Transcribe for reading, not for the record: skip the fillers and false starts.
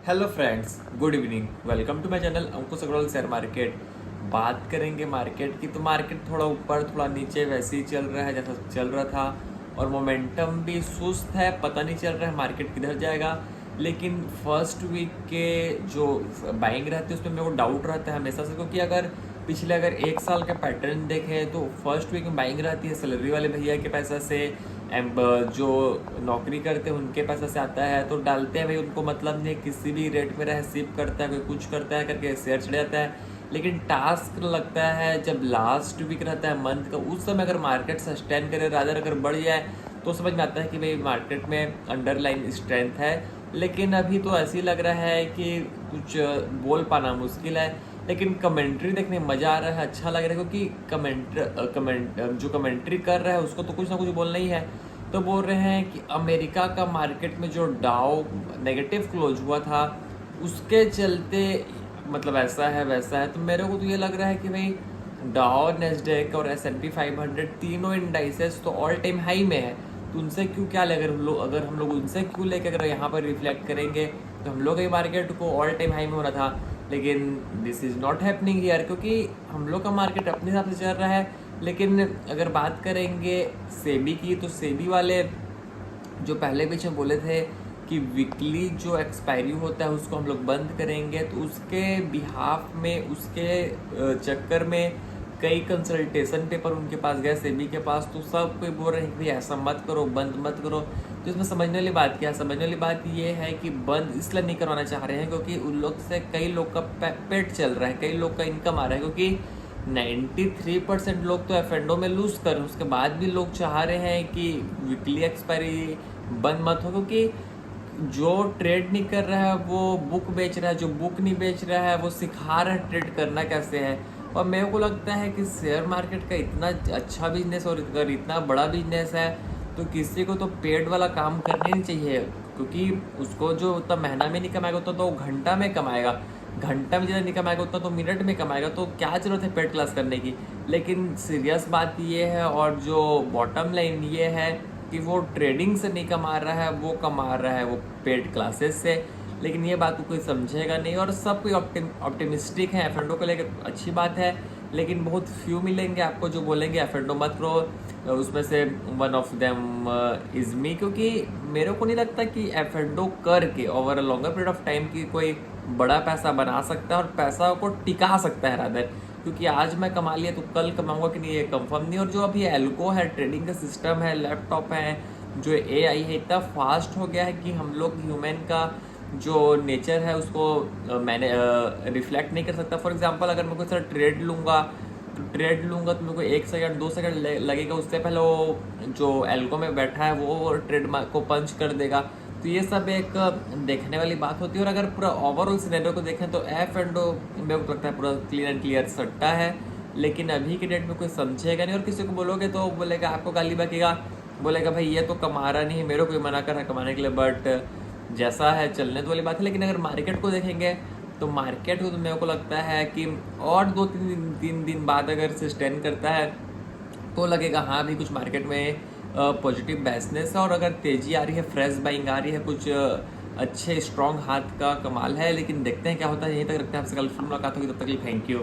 Hello friends, good evening. Welcome to my channel Ankush Agarwal share market. बात करेंगे market की, तो मार्केट थोड़ा ऊपर थोड़ा नीचे वैसे ही चल रहा है जैसा चल रहा था, और मोमेंटम भी सुस्त है। पता नहीं चल रहा है मार्केट किधर जाएगा। लेकिन फर्स्ट वीक के जो बाइंग रहती है उसमें मेरे को डाउट रहता है हमेशा से, क्योंकि अगर एक साल का पैटर्न देखें तो फर्स्ट वीक में बाइंग रहती है सैलरी वाले भैया के पैसा से। जो नौकरी करते हैं उनके पैसा से आता है, तो डालते हैं भाई, उनको मतलब नहीं, किसी भी रेट में रहे सिप करता है, कोई कुछ करता है करके शेयर चढ़ जाता है। लेकिन टास्क लगता है जब लास्ट वीक रहता है मंथ का, उस समय अगर मार्केट सस्टेन करे, रादर अगर बढ़ जाए, तो समझ में आता है कि भाई मार्केट में अंडरलाइन स्ट्रेंथ है। लेकिन अभी तो ऐसे ही लग रहा है कि कुछ बोल पाना मुश्किल है। लेकिन कमेंट्री देखने में मज़ा आ रहा है, अच्छा लग रहा है, क्योंकि जो कमेंट्री कर रहा है उसको तो कुछ ना कुछ बोलना ही है। तो बोल रहे हैं कि अमेरिका का मार्केट में जो डाउ नेगेटिव क्लोज हुआ था उसके चलते मतलब ऐसा है वैसा है। तो मेरे को तो ये लग रहा है कि भाई डाउ, नेस्डेक और S&P 500 तीनों इंडाइसेस तो ऑल टाइम हाई में है। तो उनसे क्यों क्या ले, अगर हम लोग उनसे क्यों लेके अगर यहाँ पर रिफ्लेक्ट करेंगे तो हम लोग के मार्केट को ऑल टाइम हाई में होना था। लेकिन this is not happening here, क्योंकि हम लोग का मार्केट अपने हिसाब से चल रहा है। लेकिन अगर बात करेंगे सेबी की, तो सेबी वाले जो पहले बीच में बोले थे कि वीकली जो एक्सपायरी होता है उसको हम लोग बंद करेंगे, तो उसके बिहाफ में, उसके चक्कर में कई कंसल्टेशन पेपर उनके पास गए, सेबी के पास। तो सब कोई बोल रहे हैं कि भाई ऐसा मत करो, बंद मत करो। तो इसमें समझने वाली बात क्या है? समझने वाली बात ये है कि बंद इसलिए नहीं करवाना चाह रहे हैं क्योंकि उन लोग से कई लोग का पेट चल रहा है, कई लोग का इनकम आ रहा है। क्योंकि 93% लोग तो एफ में लूज कर रहे हैं, उसके बाद भी लोग चाह रहे हैं कि वीकली एक्सपायरी बंद मत हो। क्योंकि जो ट्रेड नहीं कर रहा है वो बुक बेच रहा है, जो बुक नहीं बेच रहा है वो सिखा रहा है ट्रेड करना कैसे है। और मेरे को लगता है कि शेयर मार्केट का इतना अच्छा बिजनेस और अगर इतना बड़ा बिजनेस है तो किसी को तो पेड वाला काम करना ही नहीं चाहिए। क्योंकि उसको जो उतना महीना में नहीं कमाएगा उतना तो घंटा में कमाएगा, घंटा में जितना नहीं कमाएगा उतना तो मिनट में कमाएगा। तो क्या जरूरत है पेड क्लास करने की? लेकिन सीरियस बात ये है, और जो बॉटम लाइन ये है कि वो ट्रेडिंग से नहीं कमा रहा है, वो कमा रहा है वो पेड क्लासेस से। लेकिन ये बात को कोई समझेगा नहीं, और सब कोई ऑप्टिमिस्टिक है एफ को लेकर, अच्छी बात है। लेकिन बहुत फ्यू मिलेंगे आपको जो बोलेंगे एफ मत करो। उसमें से one of them is me, क्योंकि मेरे को नहीं लगता कि एफ करके over a longer period of time की कोई बड़ा पैसा बना सकता है और पैसा को टिका सकता है रादर। क्योंकि आज मैं कमा लिया तो कल कमाऊंगा कि नहीं, ये कंफर्म नहीं। और जो अभी एल्को है, ट्रेडिंग का सिस्टम है, लैपटॉप है, जो AI है, इतना फास्ट हो गया है कि हम लोग ह्यूमन का जो नेचर है उसको मैंने रिफ्लेक्ट नहीं कर सकता। फॉर एग्जांपल अगर मैं कोई सा ट्रेड लूँगा तो मेरे को 1 सेकंड 2 सेकंड लगेगा, उससे पहले वो जो एल्को में बैठा है वो ट्रेड को पंच कर देगा। तो ये सब एक देखने वाली बात होती है। और अगर पूरा ओवरऑल सिनेरियो को देखें तो F&O मेरे को लगता है पूरा क्लीन एंड क्लियर सट्टा है। लेकिन अभी के डेट में कोई समझेगा नहीं, और किसी को बोलोगे तो बोलेगा, आपको गाली बकेगा, बोलेगा भाई ये तो कमा रहा नहीं है, मेरे को ही मना कर रहा है कमाने के लिए। बट जैसा है चलने तो वाली बात है। लेकिन अगर मार्केट को देखेंगे तो मार्केट को तो मेरे को लगता है कि और 2-3 दिन बाद अगर सस्टेन करता है तो लगेगा हाँ भी कुछ मार्केट में पॉजिटिव बेसनेस है। और अगर तेज़ी आ रही है, फ्रेश बाइंग आ रही है, कुछ अच्छे स्ट्रॉन्ग हाथ का कमाल है। लेकिन देखते हैं क्या होता है। यहीं तक रखते हैं, आपसे कल फिर मुलाकात होगी, तब तक के लिए थैंक यू।